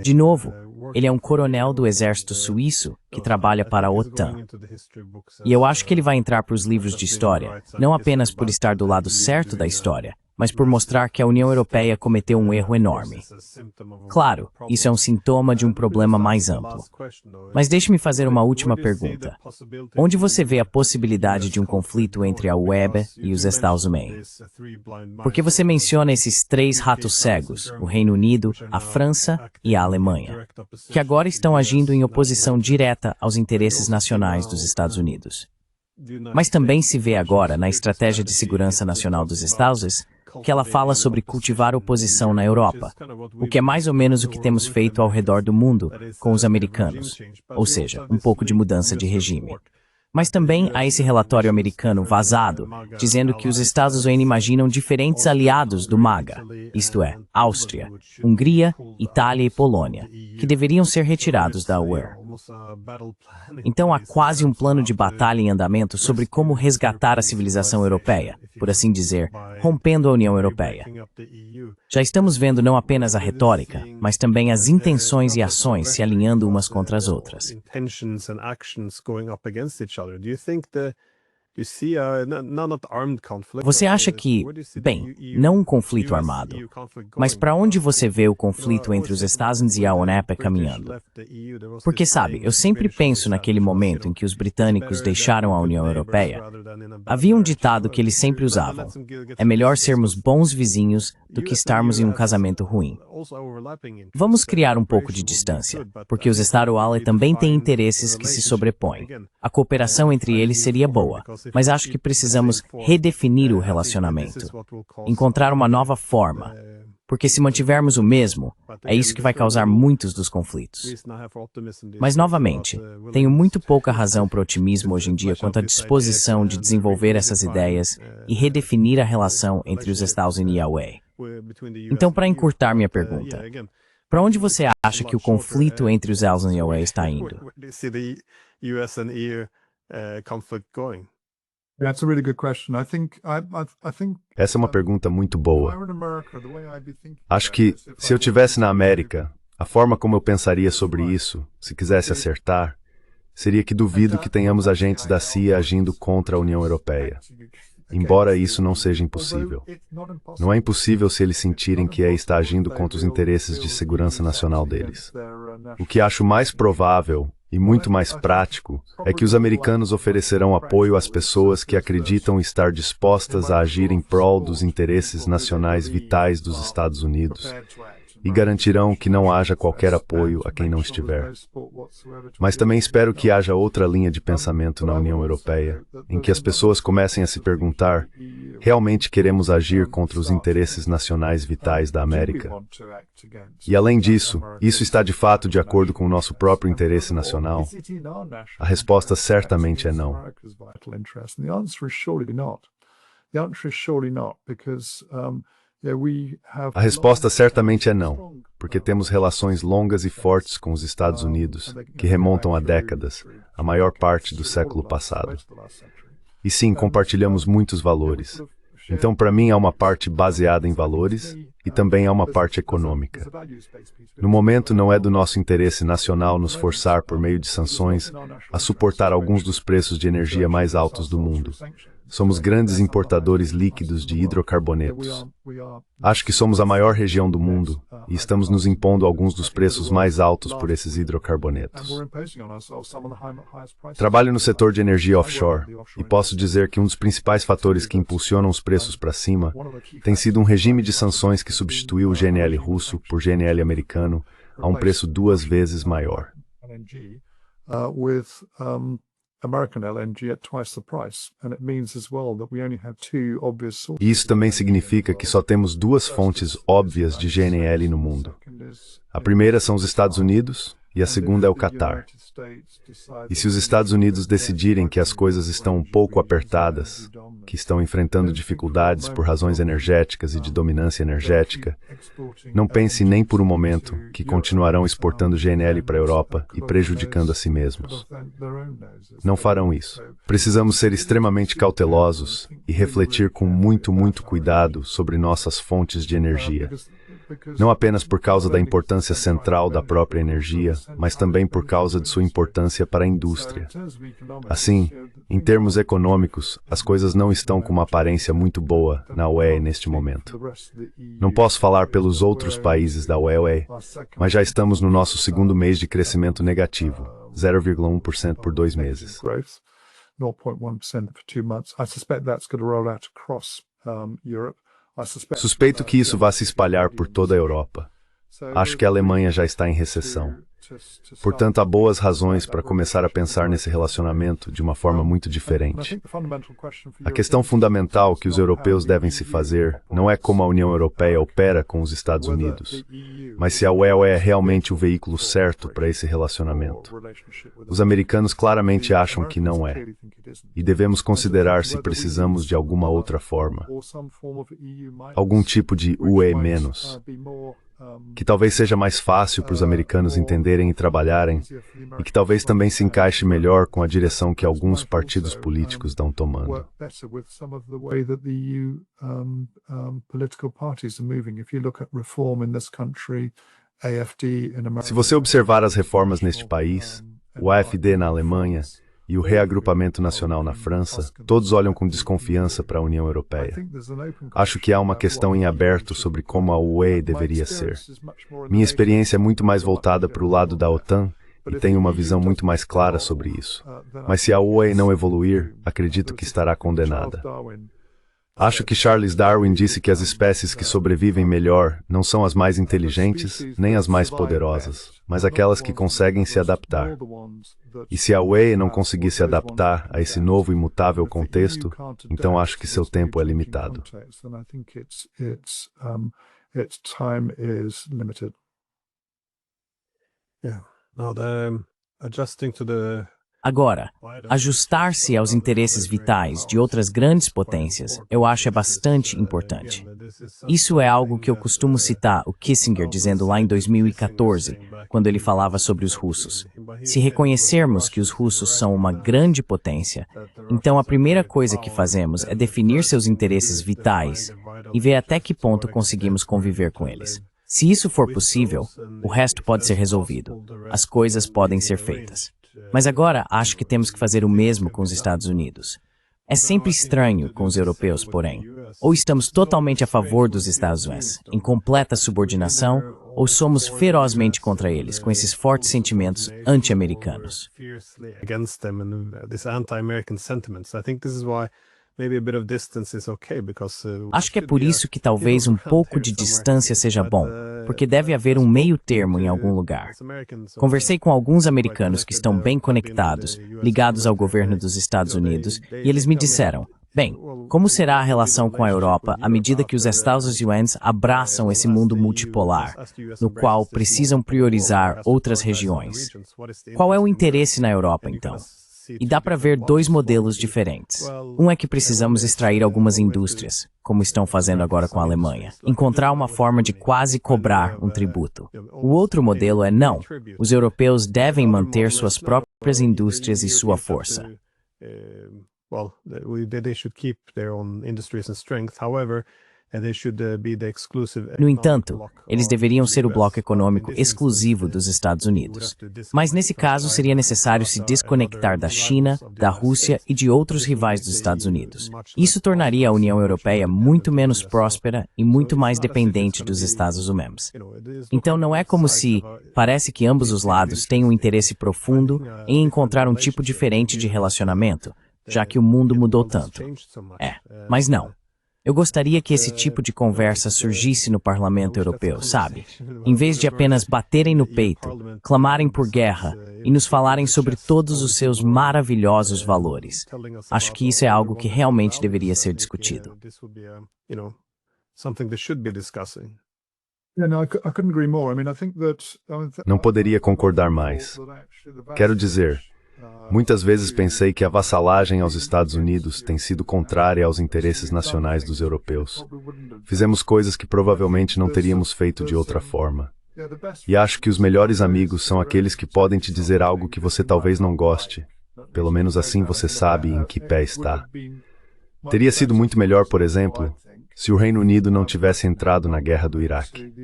De novo, ele é um coronel do exército suíço que trabalha para a OTAN. E eu acho que ele vai entrar para os livros de história, não apenas por estar do lado certo da história, mas por mostrar que a União Europeia cometeu um erro enorme. Claro, isso é um sintoma de um problema mais amplo. Mas deixe-me fazer uma última pergunta. Onde você vê a possibilidade de um conflito entre a UE e os Estados Unidos? Porque você menciona esses 3 ratos cegos, o Reino Unido, a França e a Alemanha, que agora estão agindo em oposição direta aos interesses nacionais dos Estados Unidos. Mas também se vê agora na Estratégia de Segurança Nacional dos Estados Unidos que ela fala sobre cultivar oposição na Europa, o que é mais ou menos o que temos feito ao redor do mundo com os americanos, ou seja, um pouco de mudança de regime. Mas também há esse relatório americano vazado, dizendo que os Estados Unidos imaginam diferentes aliados do MAGA, isto é, Áustria, Hungria, Itália e Polônia, que deveriam ser retirados da UE. Então há quase um plano de batalha em andamento sobre como resgatar a civilização europeia, por assim dizer, rompendo a União Europeia. Já estamos vendo não apenas a retórica, mas também as intenções e ações se alinhando umas contra as outras. Você acha que, bem, não um conflito armado, mas para onde você vê o conflito entre os Estados Unidos e a ONEP caminhando? Porque, sabe, eu sempre penso naquele momento em que os britânicos deixaram a União Europeia. Havia um ditado que eles sempre usavam: é melhor sermos bons vizinhos do que estarmos em um casamento ruim. Vamos criar um pouco de distância, porque os Estados Unidos também têm interesses que se sobrepõem. A cooperação entre eles seria boa, mas acho que precisamos redefinir o relacionamento, encontrar uma nova forma, porque se mantivermos o mesmo, é isso que vai causar muitos dos conflitos. Mas, novamente, tenho muito pouca razão para otimismo hoje em dia quanto à disposição de desenvolver essas ideias e redefinir a relação entre os Estados Unidos e a UE. Então, para encurtar minha pergunta, para onde você acha que o conflito entre os Estados Unidos e a UE está indo? Essa é uma pergunta muito boa. Acho que, se eu estivesse na América, a forma como eu pensaria sobre isso, se quisesse acertar, seria que duvido que tenhamos agentes da CIA agindo contra a União Europeia. Embora isso não seja impossível. Não é impossível se eles sentirem que está agindo contra os interesses de segurança nacional deles. O que acho mais provável e muito mais prático é que os americanos oferecerão apoio às pessoas que acreditam estar dispostas a agir em prol dos interesses nacionais vitais dos Estados Unidos e garantirão que não haja qualquer apoio a quem não estiver. Mas também espero que haja outra linha de pensamento na União Europeia, em que as pessoas comecem a se perguntar: realmente queremos agir contra os interesses nacionais vitais da América? E além disso, isso está de fato de acordo com o nosso próprio interesse nacional? A resposta certamente é não. A resposta certamente é não, porque temos relações longas e fortes com os Estados Unidos, que remontam a décadas, a maior parte do século passado. E sim, compartilhamos muitos valores. Então, para mim, há uma parte baseada em valores e também há uma parte econômica. No momento, não é do nosso interesse nacional nos forçar, por meio de sanções, a suportar alguns dos preços de energia mais altos do mundo. Somos grandes importadores líquidos de hidrocarbonetos. Acho que somos a maior região do mundo e estamos nos impondo alguns dos preços mais altos por esses hidrocarbonetos. Trabalho no setor de energia offshore e posso dizer que um dos principais fatores que impulsionam os preços para cima tem sido um regime de sanções que substituiu o GNL russo por GNL americano a um preço 2 vezes maior. E isso também significa que só temos 2 fontes óbvias de GNL no mundo. A primeira são os Estados Unidos e a segunda é o Catar. E se os Estados Unidos decidirem que as coisas estão um pouco apertadas, que estão enfrentando dificuldades por razões energéticas e de dominância energética, não pense nem por um momento que continuarão exportando GNL para a Europa e prejudicando a si mesmos. Não farão isso. Precisamos ser extremamente cautelosos e refletir com muito cuidado sobre nossas fontes de energia. Não apenas por causa da importância central da própria energia, mas também por causa de sua importância para a indústria. Assim, em termos econômicos, as coisas não estão com uma aparência muito boa na UE neste momento. Não posso falar pelos outros países da UE, mas já estamos no nosso 2º mês de crescimento negativo, 0,1% por 2 meses. 0.1% for 2 months. I suspect that's going to roll out across Europe. Suspeito que isso vá se espalhar por toda a Europa. Acho que a Alemanha já está em recessão. Portanto, há boas razões para começar a pensar nesse relacionamento de uma forma muito diferente. A questão fundamental que os europeus devem se fazer não é como a União Europeia opera com os Estados Unidos, mas se a UE é realmente o veículo certo para esse relacionamento. Os americanos claramente acham que não é, e devemos considerar se precisamos de alguma outra forma. Algum tipo de UE menos. Que talvez seja mais fácil para os americanos entenderem e trabalharem, e que talvez também se encaixe melhor com a direção que alguns partidos políticos estão tomando. Se você observar as reformas neste país, o AfD na Alemanha e o reagrupamento nacional na França, todos olham com desconfiança para a União Europeia. Acho que há uma questão em aberto sobre como a UE deveria ser. Minha experiência é muito mais voltada para o lado da OTAN e tenho uma visão muito mais clara sobre isso. Mas se a UE não evoluir, acredito que estará condenada. Acho que Charles Darwin disse que as espécies que sobrevivem melhor não são as mais inteligentes, nem as mais poderosas, mas aquelas que conseguem se adaptar. E se a Wei não conseguir se adaptar a esse novo e imutável contexto, então acho que seu tempo é limitado. Its time is limited. Yeah. Now adjusting to the Agora, ajustar-se aos interesses vitais de outras grandes potências, eu acho é bastante importante. Isso é algo que eu costumo citar o Kissinger dizendo lá em 2014, quando ele falava sobre os russos. Se reconhecermos que os russos são uma grande potência, então a primeira coisa que fazemos é definir seus interesses vitais e ver até que ponto conseguimos conviver com eles. Se isso for possível, o resto pode ser resolvido. As coisas podem ser feitas. Mas agora acho que temos que fazer o mesmo com os Estados Unidos. É sempre estranho com os europeus, porém. Ou estamos totalmente a favor dos Estados Unidos, em completa subordinação, ou somos ferozmente contra eles, com esses fortes sentimentos anti-americanos. Acho que é por isso que talvez um pouco de distância seja bom, porque deve haver um meio termo em algum lugar. Conversei com alguns americanos que estão bem conectados, ligados ao governo dos Estados Unidos, e eles me disseram, bem, como será a relação com a Europa à medida que os Estados Unidos abraçam esse mundo multipolar, no qual precisam priorizar outras regiões? Qual é o interesse na Europa, então? E dá para ver dois modelos diferentes. Um é que precisamos extrair algumas indústrias, como estão fazendo agora com a Alemanha, encontrar uma forma de quase cobrar um tributo. O outro modelo é não, os europeus devem manter suas próprias indústrias e sua força. No entanto, eles deveriam ser o bloco econômico exclusivo dos Estados Unidos. Mas nesse caso seria necessário se desconectar da China, da Rússia e de outros rivais dos Estados Unidos. Isso tornaria a União Europeia muito menos próspera e muito mais dependente dos Estados Unidos. Então não é como se parece que ambos os lados têm um interesse profundo em encontrar um tipo diferente de relacionamento, já que o mundo mudou tanto. Mas não. Eu gostaria que esse tipo de conversa surgisse no Parlamento Europeu, sabe? Em vez de apenas baterem no peito, clamarem por guerra e nos falarem sobre todos os seus maravilhosos valores. Acho que isso é algo que realmente deveria ser discutido. Não poderia concordar mais. Quero dizer, muitas vezes pensei que a vassalagem aos Estados Unidos tem sido contrária aos interesses nacionais dos europeus. Fizemos coisas que provavelmente não teríamos feito de outra forma. E acho que os melhores amigos são aqueles que podem te dizer algo que você talvez não goste. Pelo menos assim você sabe em que pé está. Teria sido muito melhor, por exemplo, se o Reino Unido não tivesse entrado na guerra do Iraque.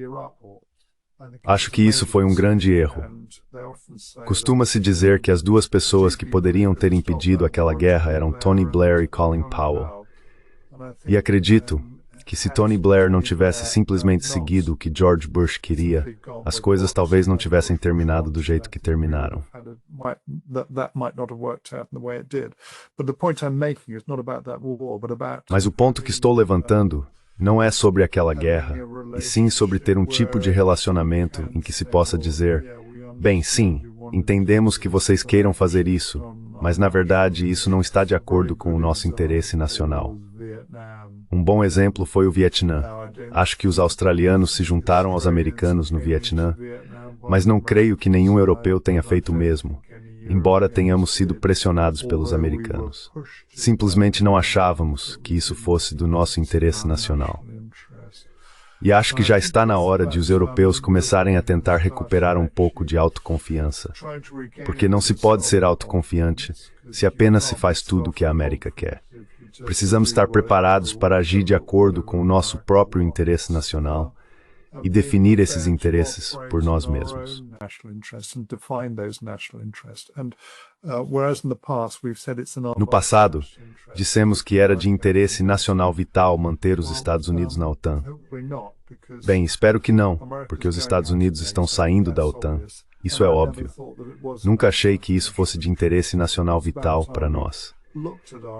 Acho que isso foi um grande erro. Costuma-se dizer que as duas pessoas que poderiam ter impedido aquela guerra eram Tony Blair e Colin Powell. E acredito que se Tony Blair não tivesse simplesmente seguido o que George Bush queria, as coisas talvez não tivessem terminado do jeito que terminaram. Mas o ponto que estou levantando não é sobre aquela guerra, e sim sobre ter um tipo de relacionamento em que se possa dizer, bem, sim, entendemos que vocês queiram fazer isso, mas na verdade isso não está de acordo com o nosso interesse nacional. Um bom exemplo foi o Vietnã. Acho que os australianos se juntaram aos americanos no Vietnã, mas não creio que nenhum europeu tenha feito o mesmo, embora tenhamos sido pressionados pelos americanos. Simplesmente não achávamos que isso fosse do nosso interesse nacional. E acho que já está na hora de os europeus começarem a tentar recuperar um pouco de autoconfiança, porque não se pode ser autoconfiante se apenas se faz tudo o que a América quer. Precisamos estar preparados para agir de acordo com o nosso próprio interesse nacional e definir esses interesses por nós mesmos. No passado, dissemos que era de interesse nacional vital manter os Estados Unidos na OTAN. Bem, espero que não, porque os Estados Unidos estão saindo da OTAN. Isso é óbvio. Nunca achei que isso fosse de interesse nacional vital para nós.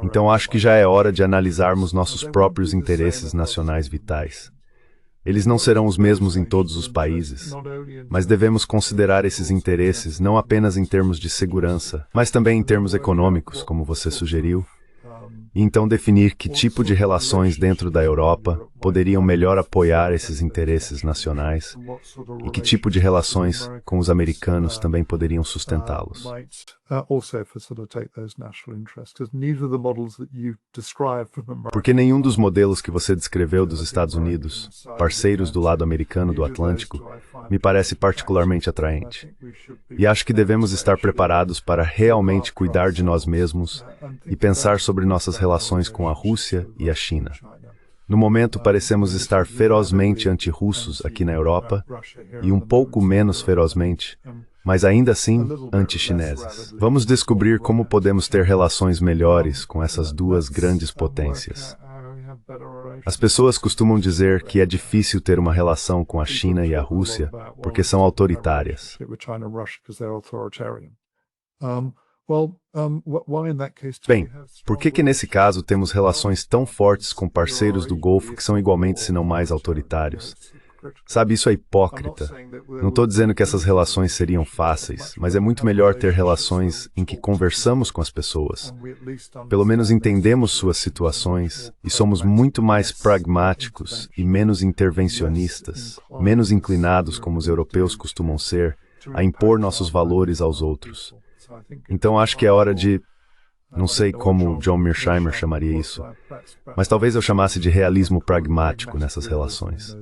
Então acho que já é hora de analisarmos nossos próprios interesses nacionais vitais. Eles não serão os mesmos em todos os países, mas devemos considerar esses interesses não apenas em termos de segurança, mas também em termos econômicos, como você sugeriu, e então definir que tipo de relações dentro da Europa poderiam melhor apoiar esses interesses nacionais e que tipo de relações com os americanos também poderiam sustentá-los. Porque nenhum dos modelos que você descreveu dos Estados Unidos, parceiros do lado americano do Atlântico, me parece particularmente atraente. E acho que devemos estar preparados para realmente cuidar de nós mesmos e pensar sobre nossas relações com a Rússia e a China. No momento, parecemos estar ferozmente anti-russos aqui na Europa e um pouco menos ferozmente, mas ainda assim anti-chineses. Vamos descobrir como podemos ter relações melhores com essas duas grandes potências. As pessoas costumam dizer que é difícil ter uma relação com a China e a Rússia porque são autoritárias. Bem, por que nesse caso temos relações tão fortes com parceiros do Golfo que são igualmente, se não mais, autoritários? Sabe, isso é hipócrita. Não estou dizendo que essas relações seriam fáceis, mas é muito melhor ter relações em que conversamos com as pessoas. Pelo menos entendemos suas situações e somos muito mais pragmáticos e menos intervencionistas, menos inclinados, como os europeus costumam ser, a impor nossos valores aos outros. Então acho que é hora de... Não sei como John Mearsheimer chamaria isso, mas talvez eu chamasse de realismo pragmático nessas relações.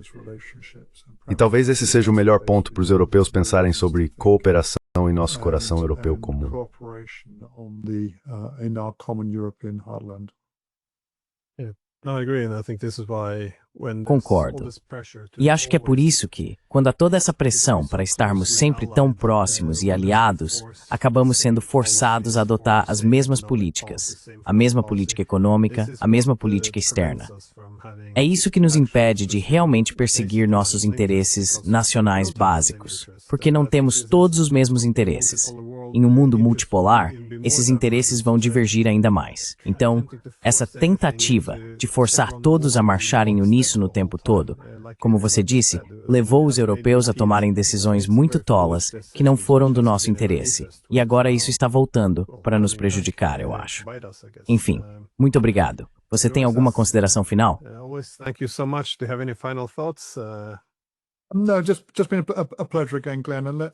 E talvez esse seja o melhor ponto para os europeus pensarem sobre cooperação em nosso coração europeu comum. Concordo. E acho que é por isso que, quando há toda essa pressão para estarmos sempre tão próximos e aliados, acabamos sendo forçados a adotar as mesmas políticas, a mesma política econômica, a mesma política externa. É isso que nos impede de realmente perseguir nossos interesses nacionais básicos, porque não temos todos os mesmos interesses. Em um mundo multipolar, esses interesses vão divergir ainda mais. Então, essa tentativa de forçar todos a marcharem em uníssono o tempo todo, como você disse, levou os europeus a tomarem decisões muito tolas que não foram do nosso interesse. E agora isso está voltando para nos prejudicar, eu acho. Enfim, muito obrigado. Você tem alguma consideração final?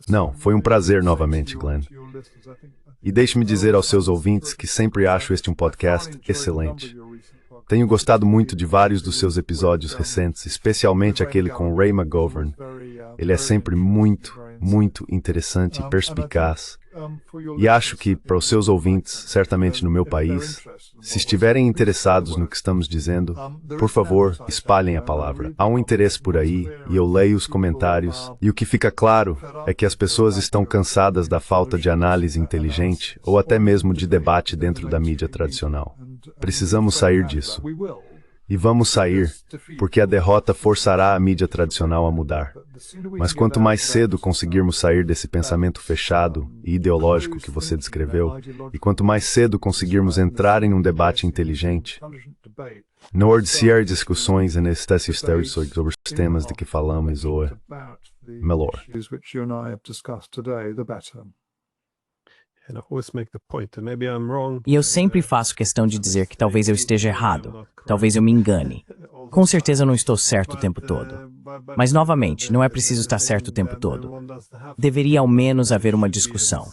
Não, foi um prazer novamente, Glenn. E deixe-me dizer aos seus ouvintes que sempre acho este um podcast excelente. Tenho gostado muito de vários dos seus episódios recentes, especialmente aquele com Ray McGovern. Ele é sempre muito interessante e perspicaz. E acho que, para os seus ouvintes, certamente no meu país, se estiverem interessados no que estamos dizendo, por favor, espalhem a palavra. Há um interesse por aí, e eu leio os comentários, e o que fica claro é que as pessoas estão cansadas da falta de análise inteligente, ou até mesmo de debate dentro da mídia tradicional. Precisamos sair disso. E vamos sair, porque a derrota forçará a mídia tradicional a mudar. Mas quanto mais cedo conseguirmos sair desse pensamento fechado e ideológico que você descreveu, e quanto mais cedo conseguirmos entrar em um debate inteligente, nordiciar discussões e necessidades sobre os temas de que falamos hoje, melhor. E eu sempre faço questão de dizer que talvez eu esteja errado, talvez eu me engane. Com certeza eu não estou certo o tempo todo. Mas, novamente, não é preciso estar certo o tempo todo. Deveria ao menos haver uma discussão.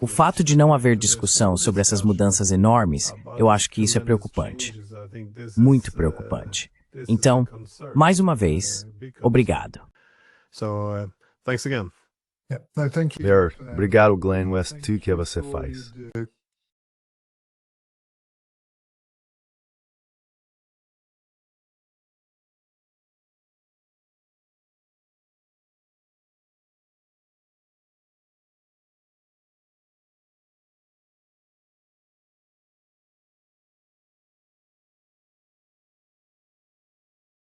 O fato de não haver discussão sobre essas mudanças enormes, eu acho que isso é preocupante. Muito preocupante. Então, mais uma vez, obrigado. Obrigado, Glenn West, tudo que você faz.